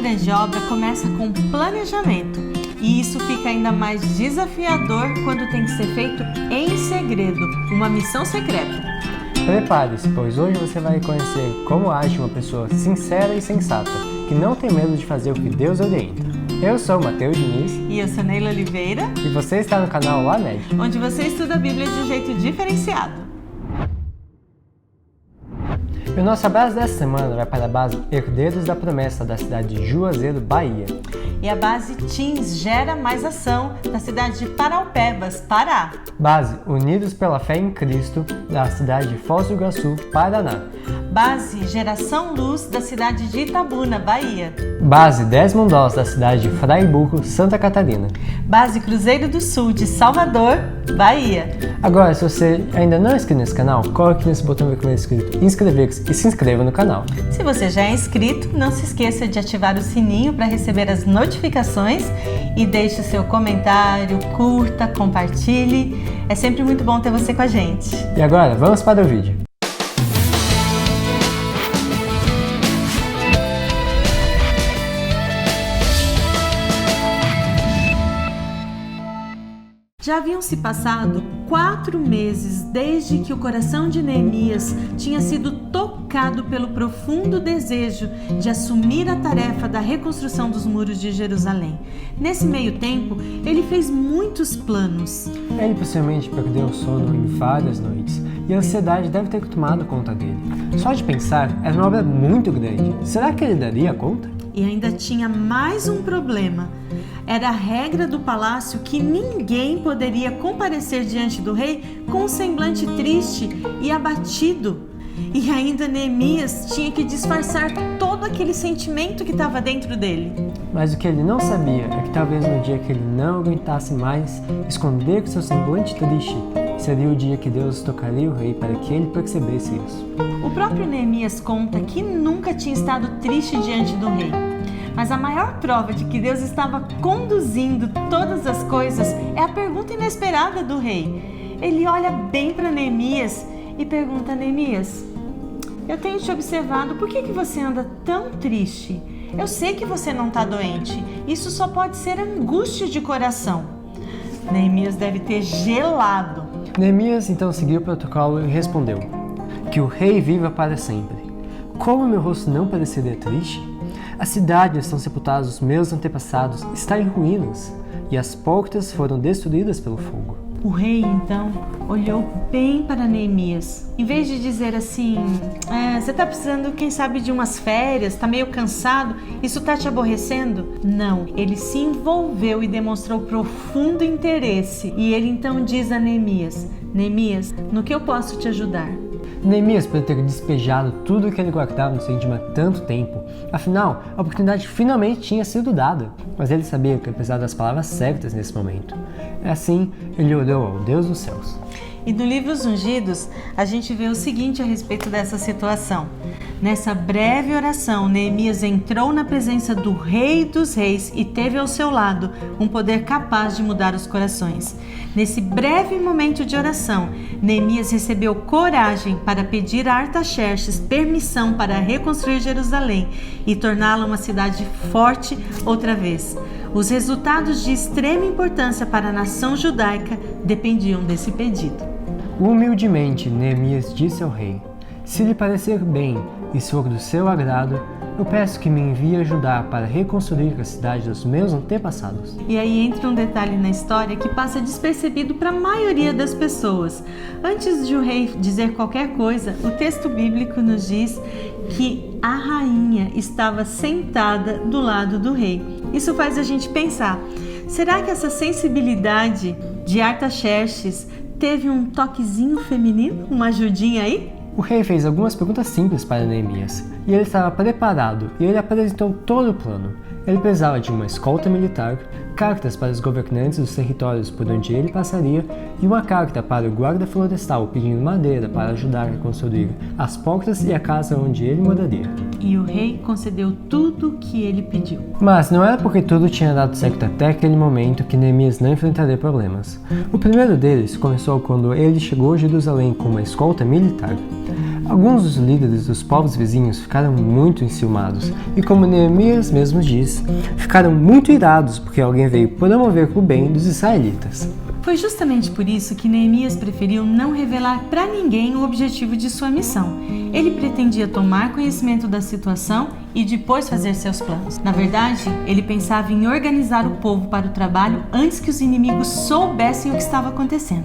grande obra começa com planejamento, e isso fica ainda mais desafiador quando tem que ser feito em segredo, uma missão secreta. Prepare-se, pois hoje você vai conhecer como age uma pessoa sincera e sensata, que não tem medo de fazer o que Deus orienta. Eu sou o Matheus Diniz. E eu sou Neila Oliveira. E você está no canal LAMED, onde você estuda a Bíblia de um jeito diferenciado. E o nosso abraço dessa semana vai para a base Herdeiros da Promessa da cidade de Juazeiro, Bahia. E a base Teens Gera Mais Ação da cidade de Paraupebas, Pará. Base Unidos pela Fé em Cristo da cidade de Foz do Iguaçu, Paraná. Base Geração Luz da cidade de Itabuna, Bahia. Base Desmond Doss da cidade de Fraiburgo, Santa Catarina. Base Cruzeiro do Sul de Salvador, Bahia. Agora, se você ainda não é inscrito nesse canal, corre aqui nesse botão vermelho escrito inscrever-se e se inscreva no canal. Se você já é inscrito, não se esqueça de ativar o sininho para receber as notificações e deixe o seu comentário, curta, compartilhe. É sempre muito bom ter você com a gente. E agora, vamos para o vídeo. Já haviam se passado 4 meses desde que o coração de Neemias tinha sido tocado pelo profundo desejo de assumir a tarefa da reconstrução dos muros de Jerusalém. Nesse meio tempo, ele fez muitos planos. Ele possivelmente perdeu o sono em várias noites e a ansiedade deve ter tomado conta dele. Só de pensar, era uma obra muito grande. Será que ele daria conta? E ainda tinha mais um problema. Era a regra do palácio que ninguém poderia comparecer diante do rei com um semblante triste e abatido. E ainda Neemias tinha que disfarçar todo aquele sentimento que estava dentro dele. Mas o que ele não sabia é que talvez no dia que ele não aguentasse mais esconder com seu semblante triste, seria o dia que Deus tocaria o rei para que ele percebesse isso. O próprio Neemias conta que nunca tinha estado triste diante do rei. Mas a maior prova de que Deus estava conduzindo todas as coisas é a pergunta inesperada do rei. Ele olha bem para Neemias e pergunta: Neemias, eu tenho te observado, por que você anda tão triste? Eu sei que você não está doente, isso só pode ser angústia de coração. Neemias deve ter gelado. Neemias então seguiu o protocolo e respondeu: que o rei viva para sempre. Como meu rosto não pareceria triste? A cidade onde estão sepultados os meus antepassados está em ruínas, e as portas foram destruídas pelo fogo. O rei, então, olhou bem para Neemias. Em vez de dizer assim, você está precisando, quem sabe, de umas férias, está meio cansado, isso está te aborrecendo? Não, ele se envolveu e demonstrou profundo interesse. E ele então diz a Neemias: Neemias, no que eu posso te ajudar? Neemias pode ter despejado tudo o que ele guardava no seu íntimo há tanto tempo. Afinal, a oportunidade finalmente tinha sido dada. Mas ele sabia que ele precisava das palavras certas nesse momento. Assim, ele orou ao Deus dos céus. E no livro Os Ungidos, a gente vê o seguinte a respeito dessa situação. Nessa breve oração, Neemias entrou na presença do Rei dos Reis e teve ao seu lado um poder capaz de mudar os corações. Nesse breve momento de oração, Neemias recebeu coragem para pedir a Artaxerxes permissão para reconstruir Jerusalém e torná-la uma cidade forte outra vez. Os resultados de extrema importância para a nação judaica dependiam desse pedido. Humildemente, Neemias disse ao rei: se lhe parecer bem e se for do seu agrado, eu peço que me envie ajudar para reconstruir a cidade dos meus antepassados. E aí entra um detalhe na história que passa despercebido para a maioria das pessoas. Antes de o rei dizer qualquer coisa, o texto bíblico nos diz que a rainha estava sentada do lado do rei. Isso faz a gente pensar, será que essa sensibilidade de Artaxerxes teve um toquezinho feminino, uma ajudinha aí? O rei fez algumas perguntas simples para Neemias, e ele estava preparado, e ele apresentou todo o plano. Ele precisava de uma escolta militar, cartas para os governantes dos territórios por onde ele passaria e uma carta para o guarda florestal pedindo madeira para ajudar a reconstruir as portas e a casa onde ele moraria. E o rei concedeu tudo o que ele pediu. Mas não era porque tudo tinha dado certo até aquele momento que Neemias não enfrentaria problemas. O primeiro deles começou quando ele chegou a Jerusalém com uma escolta militar. Alguns dos líderes dos povos vizinhos ficaram muito enciumados e, como Neemias mesmo diz, ficaram muito irados porque alguém veio promover o bem dos israelitas. Foi justamente por isso que Neemias preferiu não revelar para ninguém o objetivo de sua missão. Ele pretendia tomar conhecimento da situação e depois fazer seus planos. Na verdade, ele pensava em organizar o povo para o trabalho antes que os inimigos soubessem o que estava acontecendo.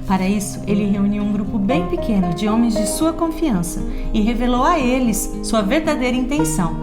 Para isso, ele reuniu um grupo bem pequeno de homens de sua confiança e revelou a eles sua verdadeira intenção.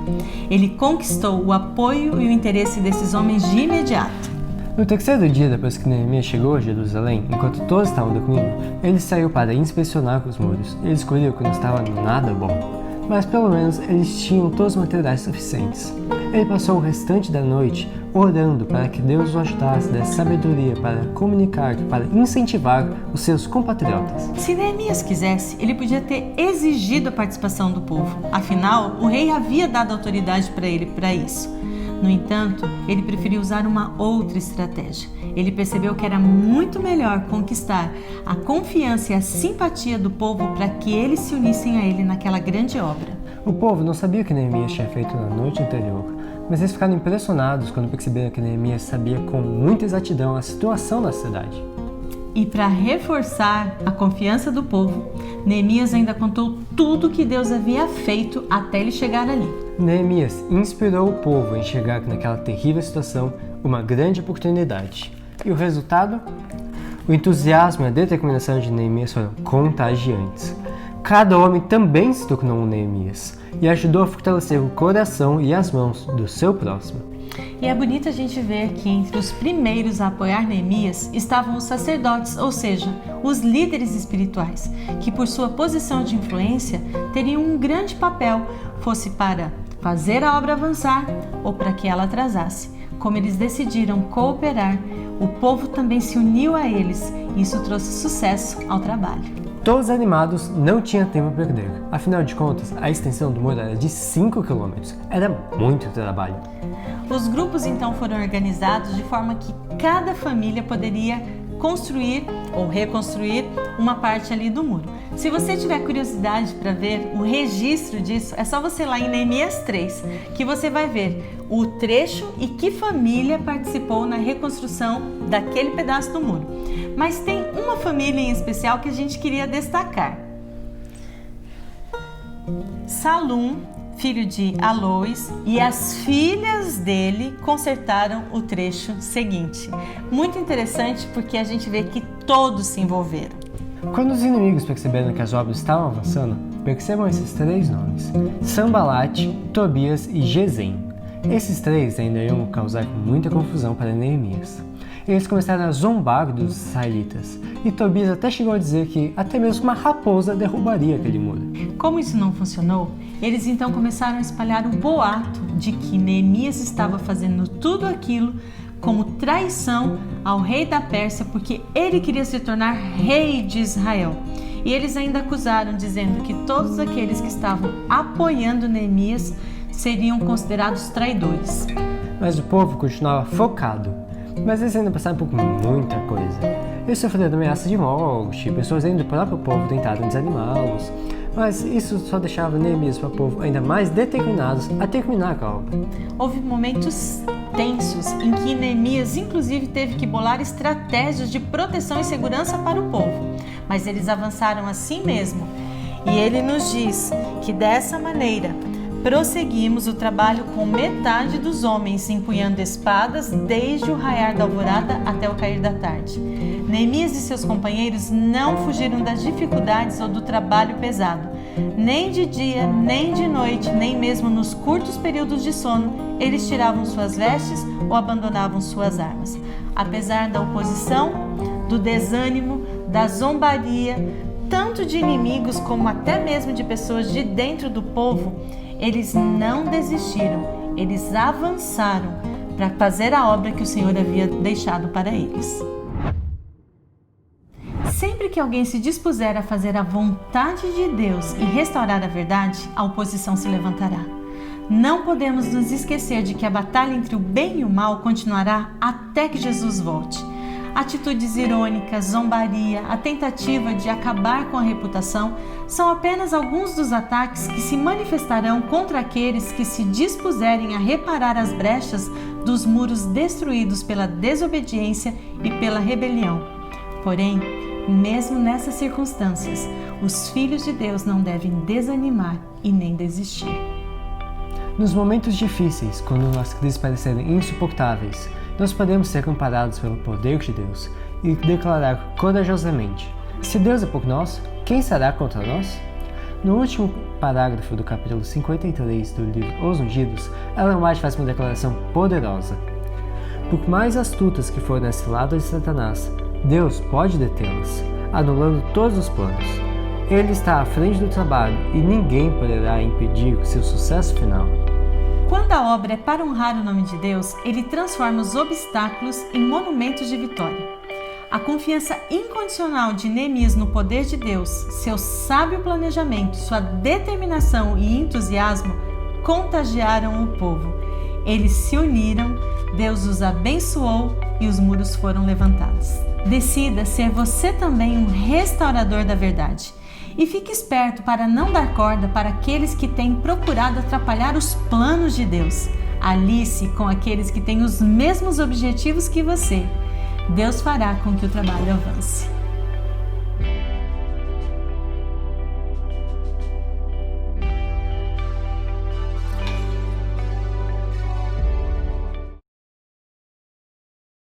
Ele conquistou o apoio e o interesse desses homens de imediato. No terceiro dia depois que Neemias chegou a Jerusalém, enquanto todos estavam dormindo, ele saiu para inspecionar os muros. Ele descobriu que não estava nada bom, mas pelo menos eles tinham todos os materiais suficientes. Ele passou o restante da noite orando para que Deus o ajudasse, desse sabedoria para comunicar, para incentivar os seus compatriotas. Se Neemias quisesse, ele podia ter exigido a participação do povo. Afinal, o rei havia dado autoridade para ele para isso. No entanto, ele preferiu usar uma outra estratégia. Ele percebeu que era muito melhor conquistar a confiança e a simpatia do povo para que eles se unissem a ele naquela grande obra. O povo não sabia o que Neemias tinha feito na noite anterior, mas eles ficaram impressionados quando perceberam que Neemias sabia com muita exatidão a situação da cidade. E para reforçar a confiança do povo, Neemias ainda contou tudo o que Deus havia feito até ele chegar ali. Neemias inspirou o povo a enxergar naquela terrível situação uma grande oportunidade. E o resultado? O entusiasmo e a determinação de Neemias foram contagiantes. Cada homem também se tornou um Neemias e ajudou a fortalecer o coração e as mãos do seu próximo. E é bonito a gente ver que entre os primeiros a apoiar Neemias estavam os sacerdotes, ou seja, os líderes espirituais, que por sua posição de influência teriam um grande papel, fosse para fazer a obra avançar ou para que ela atrasasse. Como eles decidiram cooperar, o povo também se uniu a eles e isso trouxe sucesso ao trabalho. Todos animados, não tinham tempo a perder. Afinal de contas, a extensão do muro era de 5 km. Era muito trabalho. Os grupos então foram organizados de forma que cada família poderia construir ou reconstruir uma parte ali do muro. Se você tiver curiosidade para ver o registro disso, é só você ir lá em Neemias 3, que você vai ver o trecho e que família participou na reconstrução daquele pedaço do muro. Mas tem uma família em especial que a gente queria destacar. Salum, filho de Alois, e as filhas dele consertaram o trecho seguinte. Muito interessante porque a gente vê que todos se envolveram. Quando os inimigos perceberam que as obras estavam avançando, percebam esses 3 nomes: Sanbalat, Tobias e Gesem. Esses 3 ainda iam causar muita confusão para Neemias. Eles começaram a zombar dos israelitas, e Tobias até chegou a dizer que até mesmo uma raposa derrubaria aquele muro. Como isso não funcionou, eles então começaram a espalhar o boato de que Neemias estava fazendo tudo aquilo como traição ao rei da Pérsia, porque ele queria se tornar rei de Israel. E eles ainda acusaram, dizendo que todos aqueles que estavam apoiando Neemias seriam considerados traidores. Mas o povo continuava focado. Mas eles ainda passaram por muita coisa. Eles sofreram ameaças de morte, pessoas dentro do próprio povo tentaram desanimá-los. Mas isso só deixava Neemias e o povo ainda mais determinados a terminar a obra. Houve momentos tensos em que Neemias inclusive teve que bolar estratégias de proteção e segurança para o povo. Mas eles avançaram assim mesmo. E ele nos diz que dessa maneira prosseguimos o trabalho com metade dos homens empunhando espadas desde o raiar da alvorada até o cair da tarde. Neemias e seus companheiros não fugiram das dificuldades ou do trabalho pesado. Nem de dia, nem de noite, nem mesmo nos curtos períodos de sono, eles tiravam suas vestes ou abandonavam suas armas. Apesar da oposição, do desânimo, da zombaria, tanto de inimigos como até mesmo de pessoas de dentro do povo, eles não desistiram, eles avançaram para fazer a obra que o Senhor havia deixado para eles. Sempre que alguém se dispuser a fazer a vontade de Deus e restaurar a verdade, a oposição se levantará. Não podemos nos esquecer de que a batalha entre o bem e o mal continuará até que Jesus volte. Atitudes irônicas, zombaria, a tentativa de acabar com a reputação são apenas alguns dos ataques que se manifestarão contra aqueles que se dispuserem a reparar as brechas dos muros destruídos pela desobediência e pela rebelião. Porém, mesmo nessas circunstâncias, os filhos de Deus não devem desanimar e nem desistir. Nos momentos difíceis, quando as crises parecerem insuportáveis, nós podemos ser amparados pelo poder de Deus e declarar corajosamente: se Deus é por nós, quem será contra nós? No último parágrafo do capítulo 53 do livro Os Ungidos, Ellen White faz uma declaração poderosa. Por mais astutas que forem as ciladas de Satanás, Deus pode detê-las, anulando todos os planos. Ele está à frente do trabalho e ninguém poderá impedir seu sucesso final. Quando a obra é para honrar o nome de Deus, Ele transforma os obstáculos em monumentos de vitória. A confiança incondicional de Neemias no poder de Deus, seu sábio planejamento, sua determinação e entusiasmo contagiaram o povo. Eles se uniram, Deus os abençoou e os muros foram levantados. Decida ser você também um restaurador da verdade. E fique esperto para não dar corda para aqueles que têm procurado atrapalhar os planos de Deus. Alice com aqueles que têm os mesmos objetivos que você. Deus fará com que o trabalho avance.